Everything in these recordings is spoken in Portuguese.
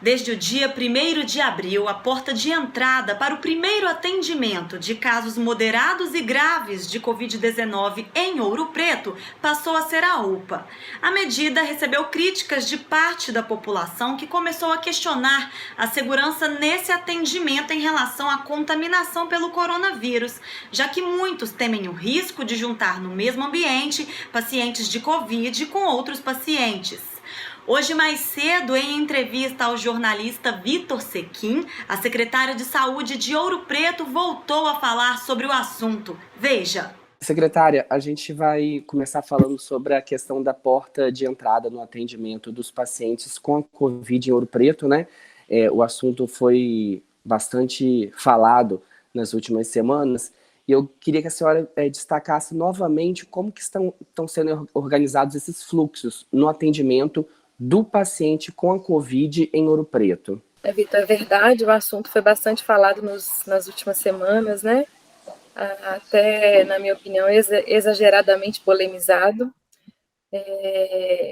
Desde o dia 1º de abril, a porta de entrada para o primeiro atendimento de casos moderados e graves de Covid-19 em Ouro Preto passou a ser a UPA. A medida recebeu críticas de parte da população que começou a questionar a segurança nesse atendimento em relação à contaminação pelo coronavírus, já que muitos temem o risco de juntar no mesmo ambiente pacientes de Covid com outros pacientes. Hoje mais cedo, em entrevista ao jornalista Vitor Sequim, a secretária de Saúde de Ouro Preto voltou a falar sobre o assunto. Veja. Secretária, a gente vai começar falando sobre a questão da porta de entrada no atendimento dos pacientes com a Covid em Ouro Preto, né? O assunto foi bastante falado nas últimas semanas e eu queria que a senhora destacasse novamente como que estão sendo organizados esses fluxos no atendimento do paciente com a Covid em Ouro Preto. Vitor, é verdade, o assunto foi bastante falado nas últimas semanas, né? Até, na minha opinião, exageradamente polemizado.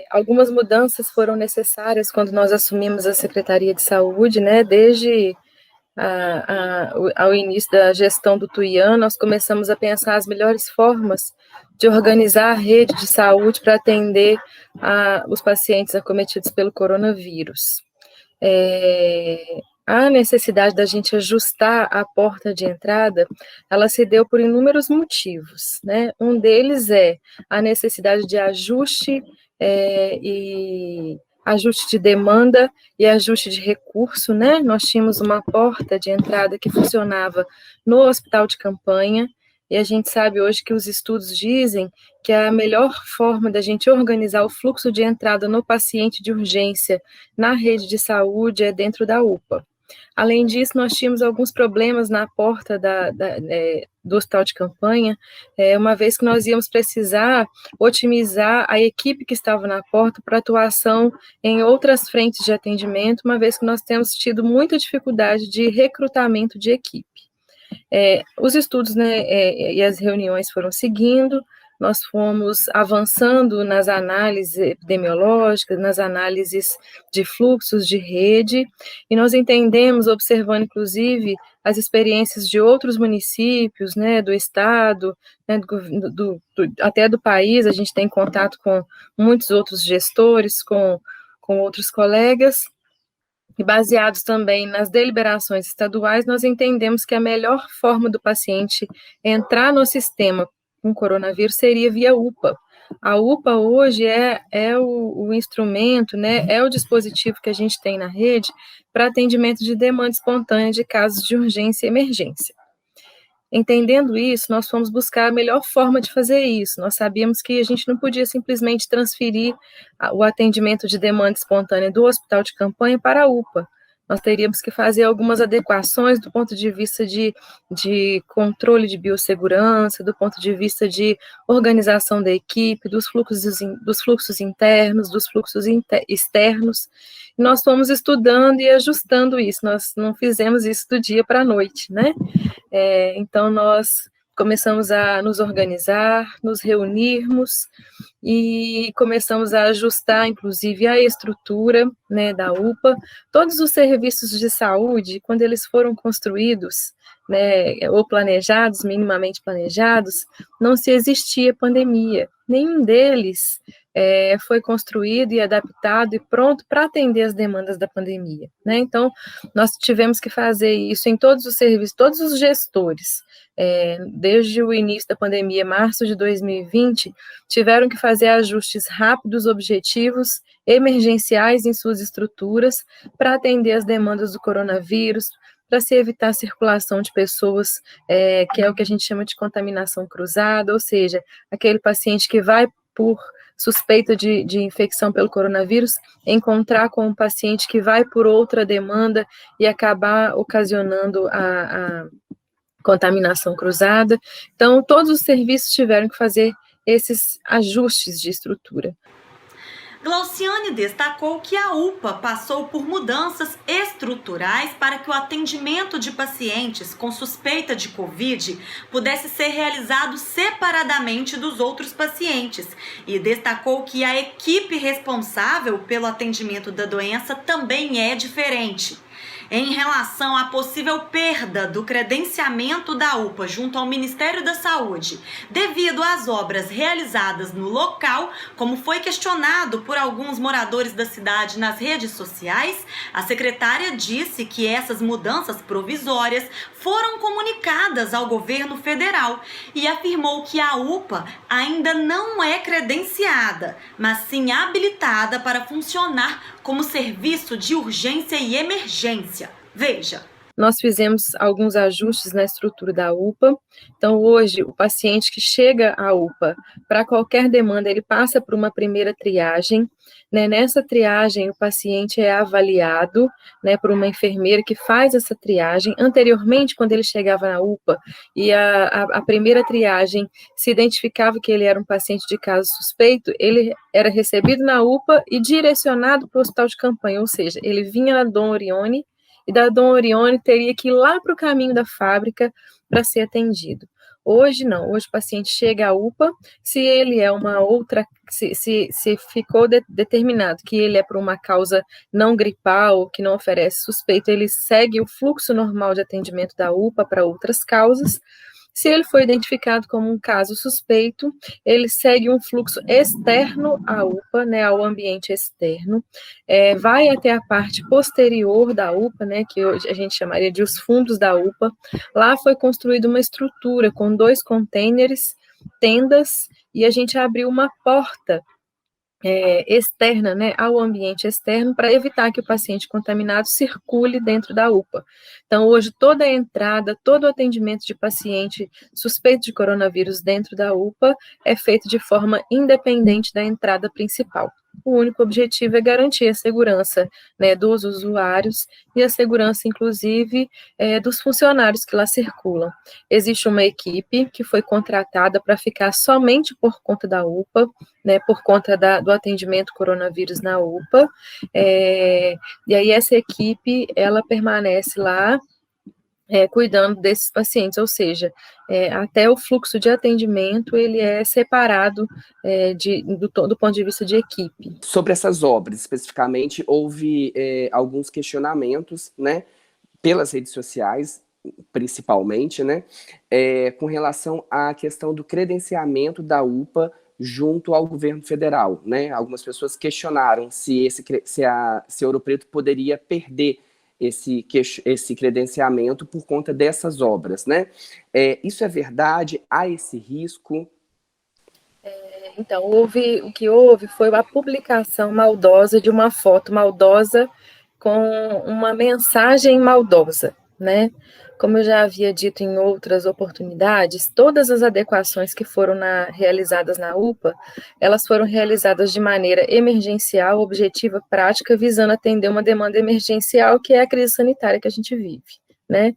Algumas mudanças foram necessárias quando nós assumimos a Secretaria de Saúde, né? Desde ao início da gestão do Tuian, nós começamos a pensar as melhores formas de organizar a rede de saúde para atender os pacientes acometidos pelo coronavírus. A necessidade da gente ajustar a porta de entrada, ela se deu por inúmeros motivos, né? Um deles é a necessidade de ajuste ajuste de demanda e ajuste de recurso, né? Nós tínhamos uma porta de entrada que funcionava no hospital de campanha, e a gente sabe hoje que os estudos dizem que a melhor forma da gente organizar o fluxo de entrada no paciente de urgência na rede de saúde é dentro da UPA. Além disso, nós tínhamos alguns problemas na porta do hospital de campanha, uma vez que nós íamos precisar otimizar a equipe que estava na porta para atuação em outras frentes de atendimento, uma vez que nós temos tido muita dificuldade de recrutamento de equipe. Os estudos, né, e as reuniões foram seguindo, nós fomos avançando nas análises epidemiológicas, nas análises de fluxos de rede, e nós entendemos, observando inclusive as experiências de outros municípios, né, do estado, né, até do país, a gente tem contato com muitos outros gestores, com outros colegas, e baseados também nas deliberações estaduais, nós entendemos que a melhor forma do paciente entrar no sistema com coronavírus seria via UPA. A UPA hoje é o instrumento, né, é o dispositivo que a gente tem na rede para atendimento de demanda espontânea de casos de urgência e emergência. Entendendo isso, nós fomos buscar a melhor forma de fazer isso. Nós sabíamos que a gente não podia simplesmente transferir o atendimento de demanda espontânea do hospital de campanha para a UPA. Nós teríamos que fazer algumas adequações do ponto de vista de controle de biossegurança, do ponto de vista de organização da equipe, dos fluxos internos, dos fluxos externos. E nós fomos estudando e ajustando isso. Nós não fizemos isso do dia para a noite, né? Então, nós começamos a nos organizar, nos reunirmos e começamos a ajustar, inclusive, a estrutura, né, da UPA. Todos os serviços de saúde, quando eles foram construídos, né, ou planejados, minimamente planejados, não se existia pandemia. Nenhum deles foi construído e adaptado e pronto para atender as demandas da pandemia, né? Então, nós tivemos que fazer isso em todos os serviços, todos os gestores, desde o início da pandemia, março de 2020, tiveram que fazer ajustes rápidos, objetivos, emergenciais em suas estruturas para atender as demandas do coronavírus, para se evitar a circulação de pessoas, que é o que a gente chama de contaminação cruzada, ou seja, aquele paciente que vai por suspeita de infecção pelo coronavírus, encontrar com um paciente que vai por outra demanda e acabar ocasionando a contaminação cruzada. Então, todos os serviços tiveram que fazer esses ajustes de estrutura. Glauciane destacou que a UPA passou por mudanças estruturais para que o atendimento de pacientes com suspeita de Covid pudesse ser realizado separadamente dos outros pacientes e destacou que a equipe responsável pelo atendimento da doença também é diferente. Em relação à possível perda do credenciamento da UPA junto ao Ministério da Saúde, devido às obras realizadas no local, como foi questionado por alguns moradores da cidade nas redes sociais, a secretária disse que essas mudanças provisórias foram comunicadas ao governo federal e afirmou que a UPA ainda não é credenciada, mas sim habilitada para funcionar como serviço de urgência e emergência. Veja. Nós fizemos alguns ajustes na estrutura da UPA. Então, hoje, o paciente que chega à UPA, para qualquer demanda, ele passa por uma primeira triagem, né? Nessa triagem, o paciente é avaliado, né, por uma enfermeira que faz essa triagem. Anteriormente, quando ele chegava na UPA e a primeira triagem se identificava que ele era um paciente de caso suspeito, ele era recebido na UPA e direcionado para o hospital de campanha, ou seja, ele vinha na Dom Orione, e da Dom Orione teria que ir lá para o caminho da fábrica para ser atendido. Hoje não, hoje o paciente chega à UPA, se ele é uma outra, se ficou determinado que ele é por uma causa não gripal, que não oferece suspeito, ele segue o fluxo normal de atendimento da UPA para outras causas. Se ele foi identificado como um caso suspeito, ele segue um fluxo externo à UPA, né, ao ambiente externo, vai até a parte posterior da UPA, né, que hoje a gente chamaria de os fundos da UPA. Lá foi construída uma estrutura com 2 containers, tendas, e a gente abriu uma porta externa, né, ao ambiente externo, para evitar que o paciente contaminado circule dentro da UPA. Então, hoje, toda a entrada, todo o atendimento de paciente suspeito de coronavírus dentro da UPA é feito de forma independente da entrada principal. O único objetivo é garantir a segurança, né, dos usuários e a segurança, inclusive, dos funcionários que lá circulam. Existe uma equipe que foi contratada para ficar somente por conta da UPA, né, por conta do atendimento coronavírus na UPA, e aí essa equipe, ela permanece lá, cuidando desses pacientes, ou seja, até o fluxo de atendimento, ele é separado do ponto de vista de equipe. Sobre essas obras, especificamente, houve alguns questionamentos, né, pelas redes sociais, principalmente, né, com relação à questão do credenciamento da UPA junto ao governo federal, né? Algumas pessoas questionaram se Ouro Preto poderia perder esse credenciamento por conta dessas obras, né? Isso é verdade? Há esse risco? Então, o que houve foi a publicação maldosa de uma foto maldosa com uma mensagem maldosa, né? Como eu já havia dito em outras oportunidades, todas as adequações que foram realizadas na UPA, elas foram realizadas de maneira emergencial, objetiva, prática, visando atender uma demanda emergencial, que é a crise sanitária que a gente vive, né?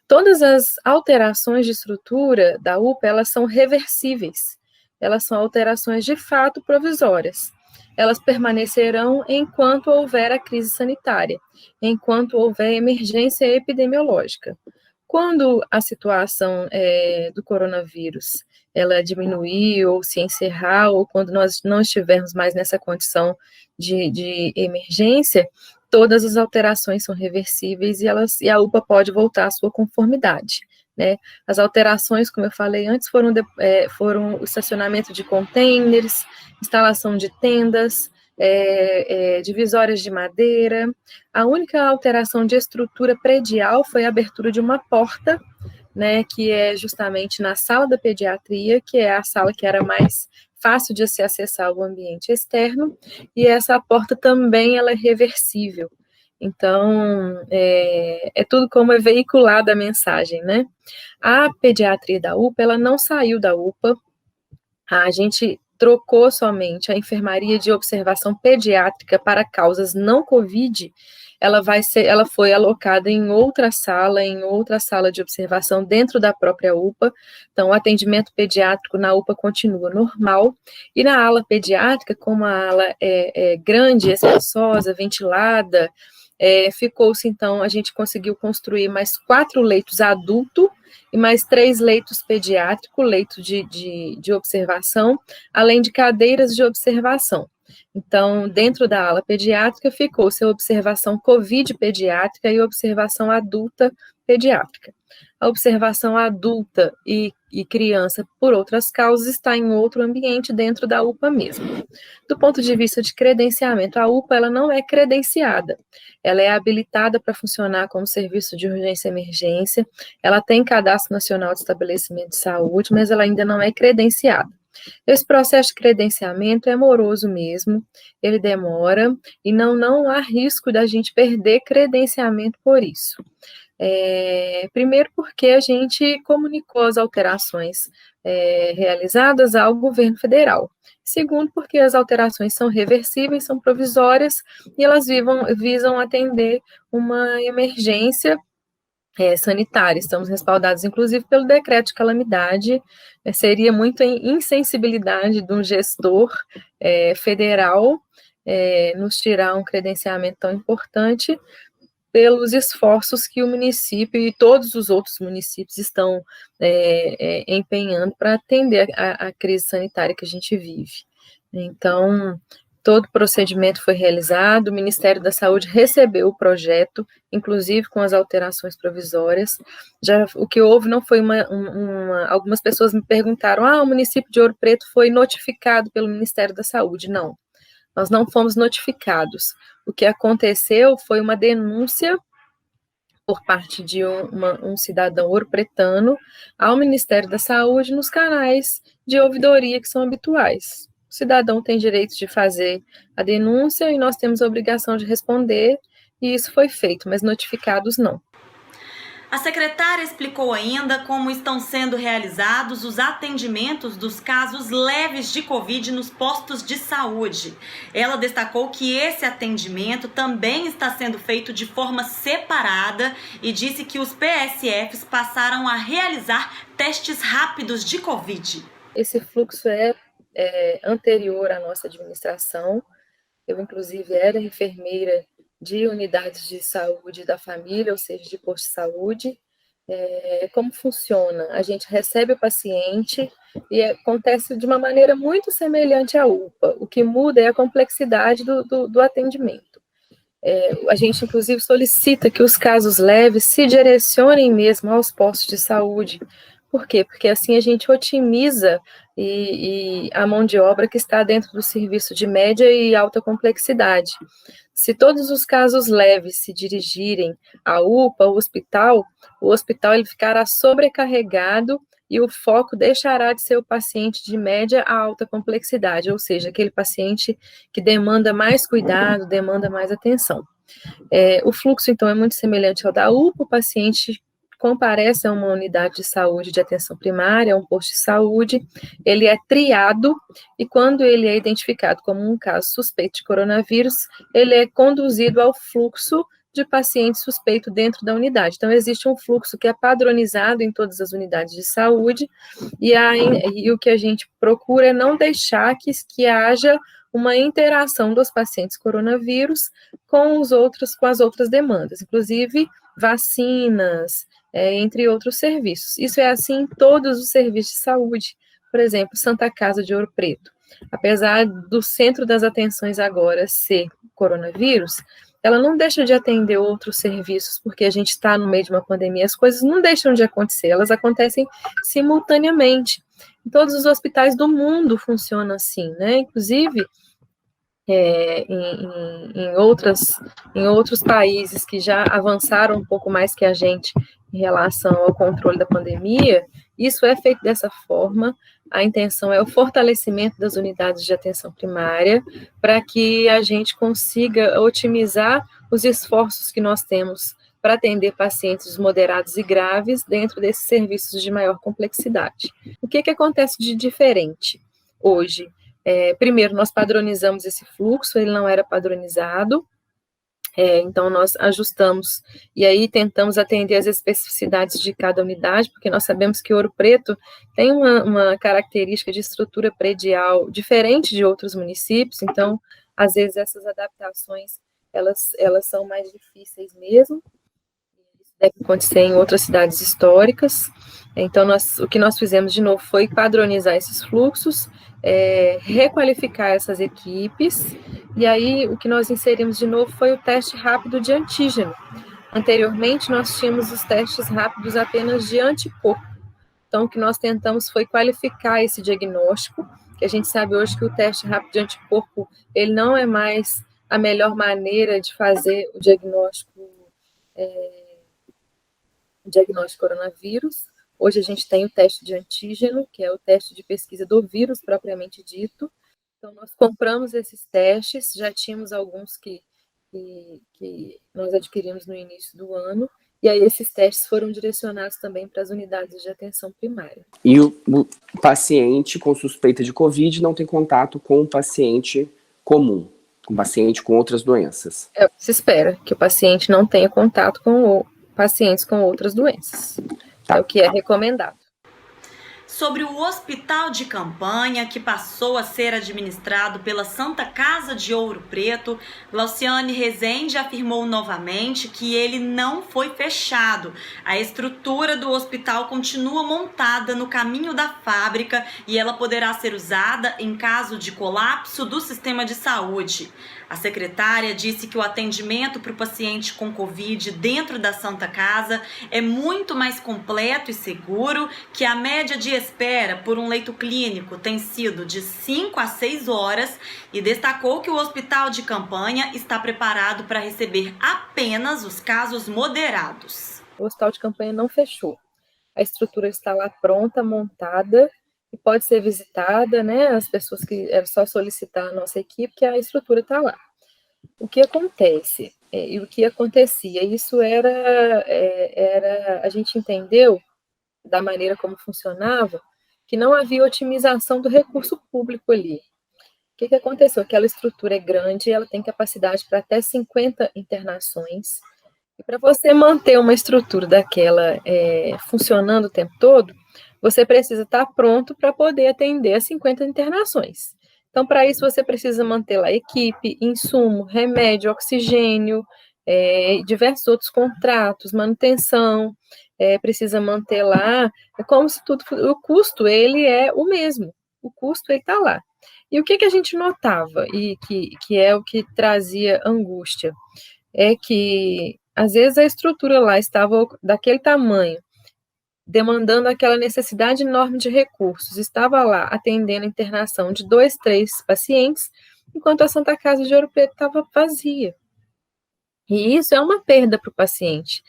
Todas as alterações de estrutura da UPA, elas são reversíveis, elas são alterações de fato provisórias. Elas permanecerão enquanto houver a crise sanitária, enquanto houver emergência epidemiológica. Quando a situação do coronavírus ela diminuir ou se encerrar, ou quando nós não estivermos mais nessa condição de emergência, todas as alterações são reversíveis e a UPA pode voltar à sua conformidade, né? As alterações, como eu falei antes, foram o estacionamento de containers, instalação de tendas, divisórias de madeira. A única alteração de estrutura predial foi a abertura de uma porta, né, que é justamente na sala da pediatria, que é a sala que era mais fácil de se acessar o ambiente externo, e essa porta também ela é reversível. Então, tudo como é veiculada a mensagem, né? A pediatria da UPA, ela não saiu da UPA. A gente trocou somente a enfermaria de observação pediátrica para causas não COVID, ela foi alocada em outra sala de observação dentro da própria UPA. Então, o atendimento pediátrico na UPA continua normal, e na ala pediátrica, como a ala é grande, espaçosa, ventilada, ficou-se, então, a gente conseguiu construir mais 4 leitos adulto e mais 3 leitos pediátrico, leito de observação, além de cadeiras de observação. Então, dentro da ala pediátrica, ficou-se a observação COVID pediátrica e observação adulta pediátrica. A observação adulta e criança, por outras causas, está em outro ambiente dentro da UPA mesmo. Do ponto de vista de credenciamento, a UPA ela não é credenciada, ela é habilitada para funcionar como serviço de urgência e emergência, ela tem cadastro nacional de estabelecimento de saúde, mas ela ainda não é credenciada. Esse processo de credenciamento é moroso mesmo, ele demora, e não há risco da gente perder credenciamento por isso. Primeiro porque a gente comunicou as alterações realizadas ao governo federal. Segundo, porque as alterações são reversíveis, são provisórias, e elas visam atender uma emergência sanitária. Estamos respaldados, inclusive, pelo decreto de calamidade. Seria muita insensibilidade de um gestor federal nos tirar um credenciamento tão importante pelos esforços que o município e todos os outros municípios estão empenhando para atender a crise sanitária que a gente vive. Então, todo o procedimento foi realizado, o Ministério da Saúde recebeu o projeto, inclusive com as alterações provisórias. O que houve não foi algumas pessoas me perguntaram, o município de Ouro Preto foi notificado pelo Ministério da Saúde. Não, nós não fomos notificados. O que aconteceu foi uma denúncia por parte de um cidadão ouropretano ao Ministério da Saúde nos canais de ouvidoria que são habituais. O cidadão tem direito de fazer a denúncia e nós temos a obrigação de responder, e isso foi feito, mas notificados não. A secretária explicou ainda como estão sendo realizados os atendimentos dos casos leves de Covid nos postos de saúde. Ela destacou que esse atendimento também está sendo feito de forma separada e disse que os PSFs passaram a realizar testes rápidos de Covid. Esse fluxo é anterior à nossa administração. Eu, inclusive, era enfermeira de unidades de saúde da família, ou seja, de posto de saúde. Como funciona? A gente recebe o paciente e acontece de uma maneira muito semelhante à UPA. O que muda é a complexidade do atendimento. A gente, inclusive, solicita que os casos leves se direcionem mesmo aos postos de saúde. Por quê? Porque assim a gente otimiza a mão de obra que está dentro do serviço de média e alta complexidade. Se todos os casos leves se dirigirem à UPA, o hospital ele ficará sobrecarregado e o foco deixará de ser o paciente de média a alta complexidade, ou seja, aquele paciente que demanda mais cuidado, demanda mais atenção. O fluxo, então, é muito semelhante ao da UPA, o paciente comparece a uma unidade de saúde de atenção primária, a um posto de saúde, ele é triado e quando ele é identificado como um caso suspeito de coronavírus, ele é conduzido ao fluxo de paciente suspeito dentro da unidade. Então, existe um fluxo que é padronizado em todas as unidades de saúde e o que a gente procura é não deixar que haja uma interação dos pacientes coronavírus com as outras demandas, inclusive vacinas, entre outros serviços. Isso é assim em todos os serviços de saúde. Por exemplo, Santa Casa de Ouro Preto. Apesar do centro das atenções agora ser coronavírus, ela não deixa de atender outros serviços, porque a gente está no meio de uma pandemia, as coisas não deixam de acontecer, elas acontecem simultaneamente. Em todos os hospitais do mundo funciona assim, né? Inclusive, em outros países que já avançaram um pouco mais que a gente em relação ao controle da pandemia, isso é feito dessa forma. A intenção é o fortalecimento das unidades de atenção primária para que a gente consiga otimizar os esforços que nós temos para atender pacientes moderados e graves dentro desses serviços de maior complexidade. O que acontece de diferente hoje? Primeiro, nós padronizamos esse fluxo, ele não era padronizado, então nós ajustamos e aí tentamos atender as especificidades de cada unidade, porque nós sabemos que Ouro Preto tem uma característica de estrutura predial diferente de outros municípios, então, às vezes, essas adaptações, elas são mais difíceis mesmo, isso deve acontecer em outras cidades históricas. Então, o que nós fizemos de novo foi padronizar esses fluxos, requalificar essas equipes, e aí o que nós inserimos de novo foi o teste rápido de antígeno. Anteriormente, nós tínhamos os testes rápidos apenas de anticorpo. Então, o que nós tentamos foi qualificar esse diagnóstico, que a gente sabe hoje que o teste rápido de anticorpo, ele não é mais a melhor maneira de fazer o diagnóstico coronavírus. Hoje a gente tem o teste de antígeno, que é o teste de pesquisa do vírus propriamente dito. Então, nós compramos esses testes, já tínhamos alguns que nós adquirimos no início do ano, e aí esses testes foram direcionados também para as unidades de atenção primária. E o paciente com suspeita de Covid não tem contato com o paciente comum, com o paciente com outras doenças. Se espera que o paciente não tenha contato com pacientes com outras doenças. Tá. É o que é recomendado. Sobre o hospital de campanha, que passou a ser administrado pela Santa Casa de Ouro Preto, Glauciane Rezende afirmou novamente que ele não foi fechado. A estrutura do hospital continua montada no caminho da fábrica e ela poderá ser usada em caso de colapso do sistema de saúde. A secretária disse que o atendimento para o paciente com Covid dentro da Santa Casa é muito mais completo e seguro, que a média de espera por um leito clínico tem sido de 5 a 6 horas e destacou que o hospital de campanha está preparado para receber apenas os casos moderados. O hospital de campanha não fechou. A estrutura está lá pronta, montada, e pode ser visitada, né? As pessoas que é só solicitar a nossa equipe, que a estrutura está lá. O que acontece e o que acontecia, isso era a gente entendeu da maneira como funcionava que não havia otimização do recurso público ali. O que aconteceu? Aquela estrutura é grande, ela tem capacidade para até 50 internações. E para você manter uma estrutura daquela funcionando o tempo todo, você precisa estar pronto para poder atender as 50 internações. Então, para isso, você precisa manter lá equipe, insumo, remédio, oxigênio, diversos outros contratos, manutenção, precisa manter lá, como se tudo, o custo, ele é o mesmo, o custo, ele está lá. E o que a gente notava, e que é o que trazia angústia, é que, às vezes, a estrutura lá estava daquele tamanho, demandando aquela necessidade enorme de recursos, estava lá atendendo a internação de 2, 3 pacientes, enquanto a Santa Casa de Ouro Preto estava vazia. E isso é uma perda para o paciente,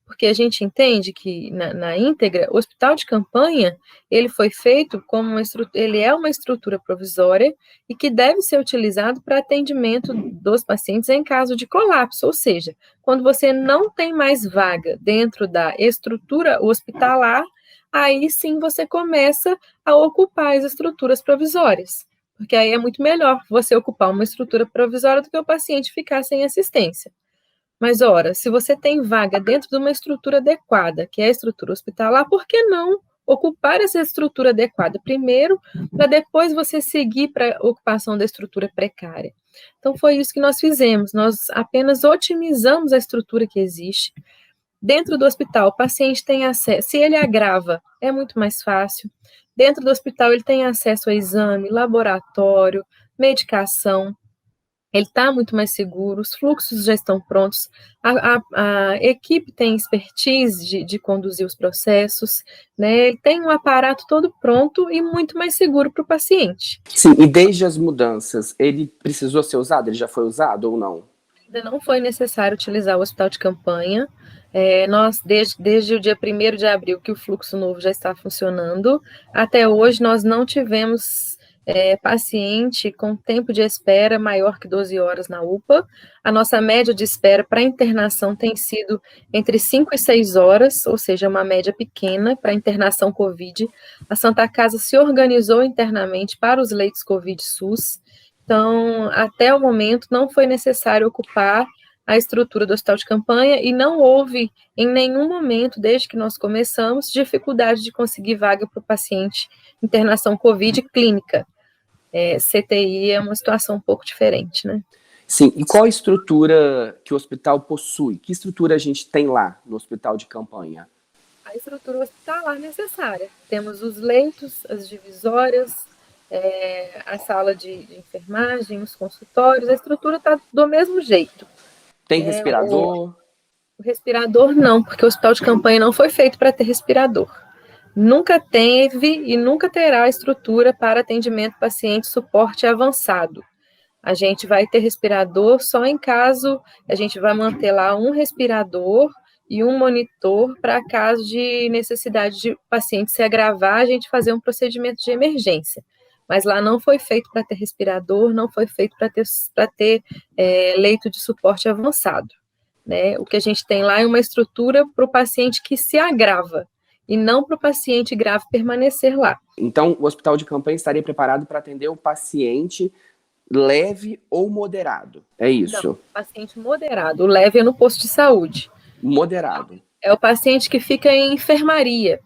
porque a gente entende que, na íntegra, o hospital de campanha, ele foi feito como ele é uma estrutura provisória e que deve ser utilizado para atendimento dos pacientes em caso de colapso, ou seja, quando você não tem mais vaga dentro da estrutura hospitalar, aí sim você começa a ocupar as estruturas provisórias, porque aí é muito melhor você ocupar uma estrutura provisória do que o paciente ficar sem assistência. Mas, ora, se você tem vaga dentro de uma estrutura adequada, que é a estrutura hospitalar, por que não ocupar essa estrutura adequada primeiro, para depois você seguir para a ocupação da estrutura precária? Então, foi isso que nós fizemos, nós apenas otimizamos a estrutura que existe. Dentro do hospital, o paciente tem acesso, se ele agrava, é muito mais fácil. Dentro do hospital, ele tem acesso a exame, laboratório, medicação. Ele está muito mais seguro, os fluxos já estão prontos, a equipe tem expertise de conduzir os processos, né? Ele tem um aparato todo pronto e muito mais seguro para o paciente. Sim, e desde as mudanças, ele precisou ser usado? Ele já foi usado ou não? Ainda não foi necessário utilizar o hospital de campanha. Nós, desde o dia 1º de abril, que o fluxo novo já está funcionando, até hoje nós não tivemos paciente com tempo de espera maior que 12 horas na UPA. A nossa média de espera para internação tem sido entre 5 e 6 horas, ou seja, uma média pequena para internação COVID. A Santa Casa se organizou internamente para os leitos COVID SUS, então, até o momento, não foi necessário ocupar a estrutura do hospital de campanha e não houve, em nenhum momento, desde que nós começamos, dificuldade de conseguir vaga para o paciente internação COVID clínica. CTI é uma situação um pouco diferente, né? Sim, e qual a estrutura que o hospital possui? Que estrutura a gente tem lá no hospital de campanha? A estrutura hospitalar necessária. Temos os leitos, as divisórias, a sala de enfermagem, os consultórios, a estrutura está do mesmo jeito. Tem respirador? O respirador não, porque o hospital de campanha não foi feito para ter respirador. Nunca teve e nunca terá estrutura para atendimento paciente suporte avançado. A gente vai ter respirador só em caso, a gente vai manter lá um respirador e um monitor para caso de necessidade de paciente se agravar, a gente fazer um procedimento de emergência. Mas lá não foi feito para ter respirador, não foi feito para ter leito de suporte avançado. Né? O que a gente tem lá é uma estrutura para o paciente que se agrava, e não para o paciente grave permanecer lá. Então, o hospital de campanha estaria preparado para atender o paciente leve ou moderado, é isso? Não, paciente moderado. O leve é no posto de saúde. Moderado. É o paciente que fica em enfermaria.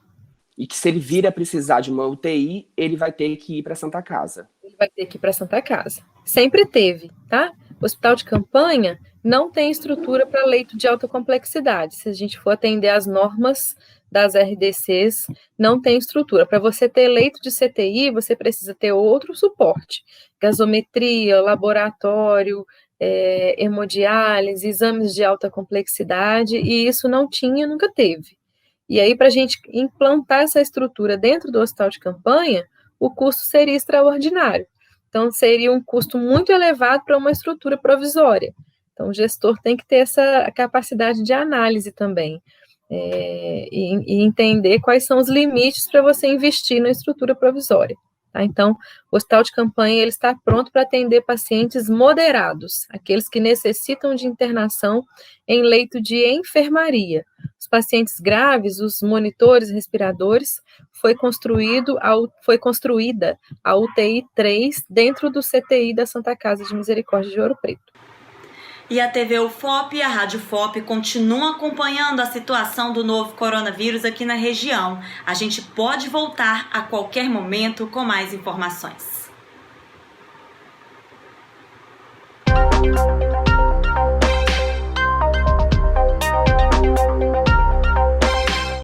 E que se ele vir a precisar de uma UTI, ele vai ter que ir para a Santa Casa. Ele vai ter que ir para a Santa Casa. Sempre teve, tá? O hospital de campanha não tem estrutura para leito de alta complexidade. Se a gente for atender às normas das RDCs, não tem estrutura. Para você ter leito de CTI, você precisa ter outro suporte. Gasometria, laboratório, hemodiálise, exames de alta complexidade, e isso não tinha, nunca teve. E aí, para a gente implantar essa estrutura dentro do hospital de campanha, o custo seria extraordinário. Então, seria um custo muito elevado para uma estrutura provisória. Então, o gestor tem que ter essa capacidade de análise também, e entender quais são os limites para você investir na estrutura provisória. Tá? Então, o hospital de campanha ele está pronto para atender pacientes moderados, aqueles que necessitam de internação em leito de enfermaria. Os pacientes graves, os monitores respiradores, foi construída a UTI 3 dentro do CTI da Santa Casa de Misericórdia de Ouro Preto. E a TV UFOP e a Rádio FOP continuam acompanhando a situação do novo coronavírus aqui na região. A gente pode voltar a qualquer momento com mais informações.